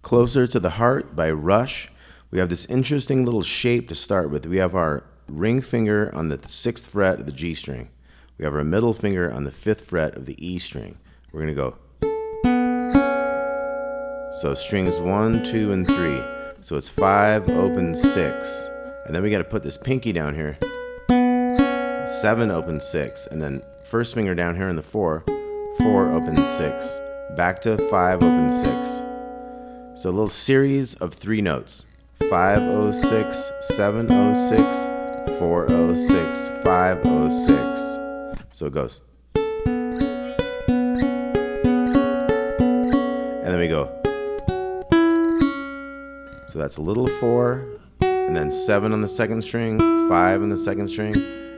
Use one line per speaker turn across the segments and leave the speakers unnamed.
Closer to the Heart by Rush. We have this interesting little shape to start with. We have our ring finger on the 6th fret of the G string. We have our middle finger on the 5th fret of the E string. We're going to go. So strings 1, 2, and 3. So it's 5, open 6. And then we got to put this pinky down here. 7, open 6. And then first finger down here in the 4. 4, open 6. Back to 5, open 6. So a little series of 3 notes. 506, 706, 406, 506. So it goes. And then we go. So that's a little 4, and then 7 on the 2nd string, 5 on the 2nd string,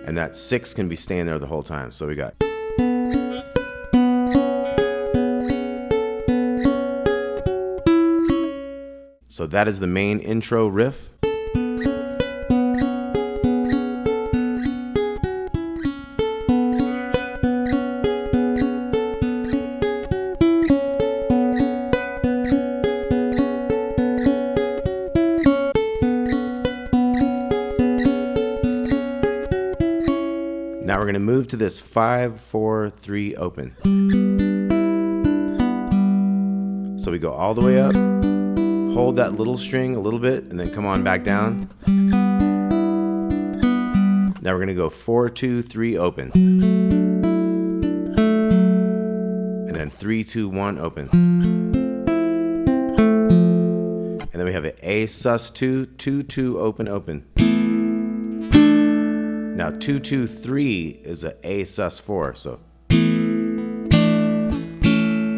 and that 6 can be staying there the whole time. So we got. So that is the main intro riff. Now we're going to move to this 5, 4, 3 open. So we go all the way up. Hold that little string a little bit and then come on back down. Now we're going to go 4, 2, 3 open. And then 3, 2, 1 open. And then we have an A sus 2, 2, 2 open, open. Now 2, 2, 3 is a A sus 4. So to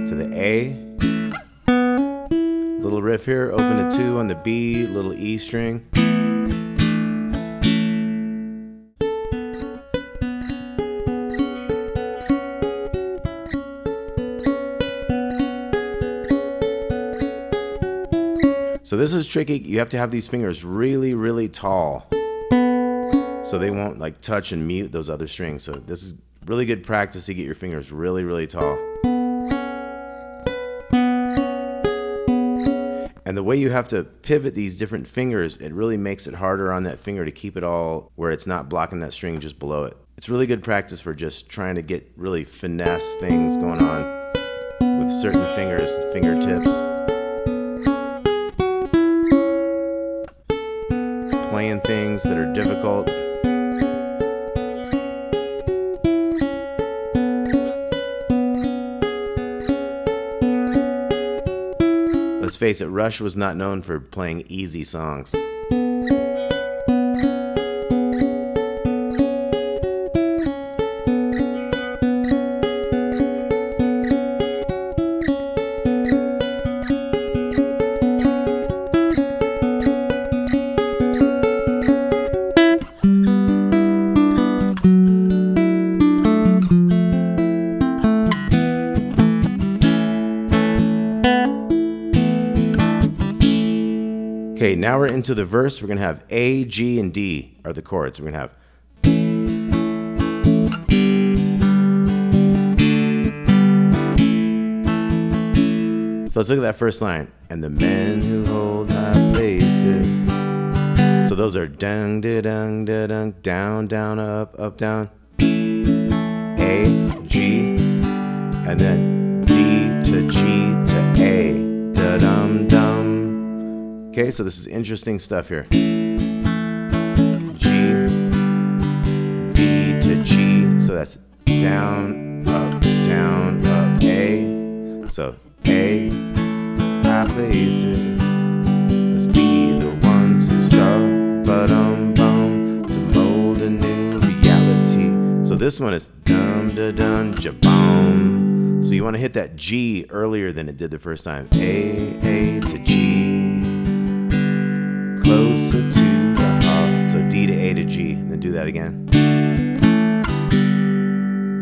the A. Little riff here, open a 2 on the B, little E string. So this is tricky. You have to have these fingers really, really tall so they won't like touch and mute those other strings. So this is really good practice to get your fingers really, really tall. And the way you have to pivot these different fingers, it really makes it harder on that finger to keep it all where it's not blocking that string just below it. It's really good practice for just trying to get really finesse things going on with certain fingers, fingertips. Playing things that are difficult. Let's face it, Rush was not known for playing easy songs. Okay, now we're into the verse. We're going to have A, G, and D are the chords. We're going to have. So let's look at that first line. And the men who hold high places. So those are dun, da, dun, da, dun, down, down, up, down. A, G, and then D to G to A. Da, dum, dum. Okay, so this is interesting stuff here. G, D to G, so that's down, up, A. So A, high places, must be the ones who saw, ba-dum-bum, to mold a new reality. So this one is dum-da-dum, ja-bum. So you want to hit that G earlier than it did the first time. A to G. Closer to the heart. So D to A to G. And then do that again.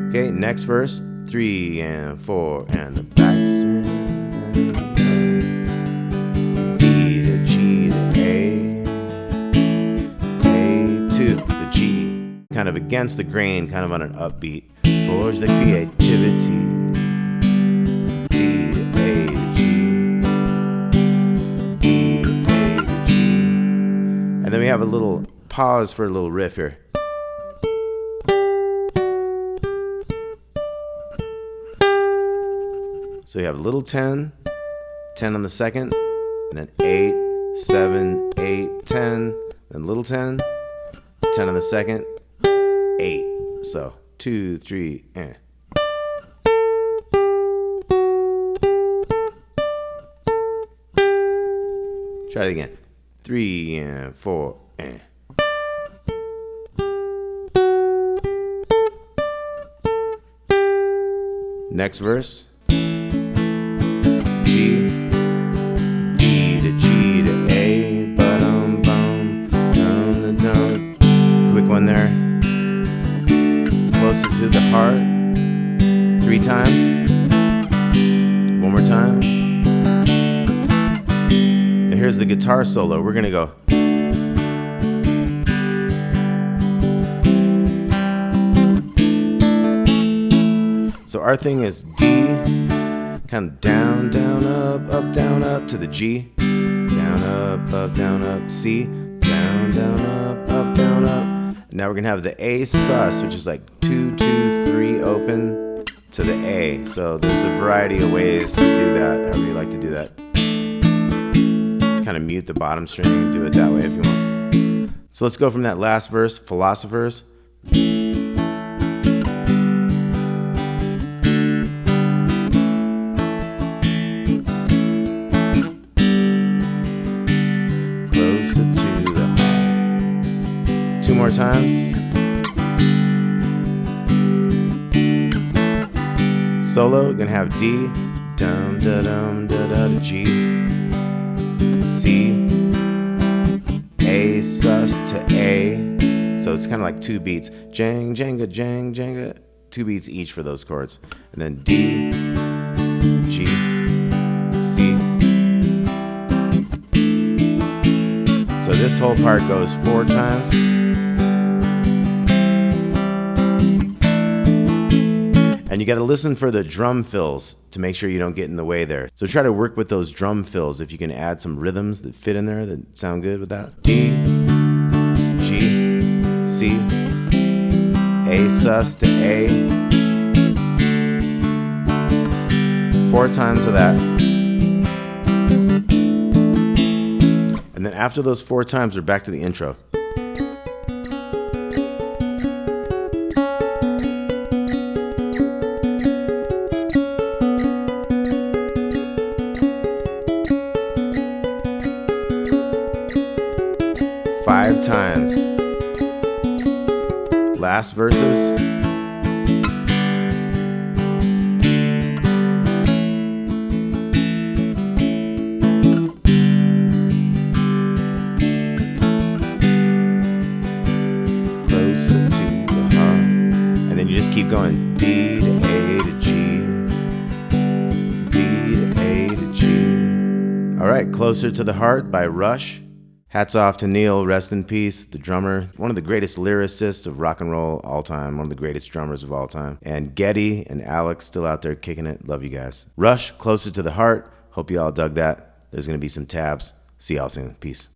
Okay, next verse. 3 and 4 and the backswing. D to G to A. A to the G. Kind of against the grain, kind of on an upbeat. Forge the creativity. D to A to G. have a little pause for a little riff here. So you have a little 10, 10 on the second, and then 8, 7, 8, 10, then little 10, 10 on the second, 8. So 2, 3, eh. Try it again. 3 and 4 and. Next verse. G, D to G to A, ba-dum bum, dum dum. Quick one there. Closer to the heart. 3 times. One more time. Here's the guitar solo. We're gonna go. So our thing is D, kind of down, down, up, down, up to the G, down, up, down, up, C, down, down, up, down, up. And now we're gonna have the A sus, which is like 2, 2, 3 open to the A. So there's a variety of ways to do that, however you like to do that. Kind of mute the bottom string and do it that way if you want. So let's go from that last verse, philosophers. Closer to the heart. 2 more times. Solo, gonna have D, dum da dum da da da G. C, A sus to A. So it's kind of like 2 beats. Jang, janga, jang, janga. 2 beats each for those chords. And then D, G, C. So this whole part goes 4 times. And you got to listen for the drum fills to make sure you don't get in the way there. So try to work with those drum fills if you can add some rhythms that fit in there that sound good with that. D, G, C, A sus to A. 4 times of that. And then after those 4 times, we're back to the intro. Five times. Last verses. Closer to the heart. And then you just keep going. D to A to G. D to A to G. All right, Closer to the Heart by Rush. Hats off to Neil, rest in peace, the drummer, one of the greatest lyricists of rock and roll all time, one of the greatest drummers of all time. And Geddy and Alex still out there kicking it. Love you guys. Rush, Closer to the Heart. Hope you all dug that. There's going to be some tabs. See y'all soon. Peace.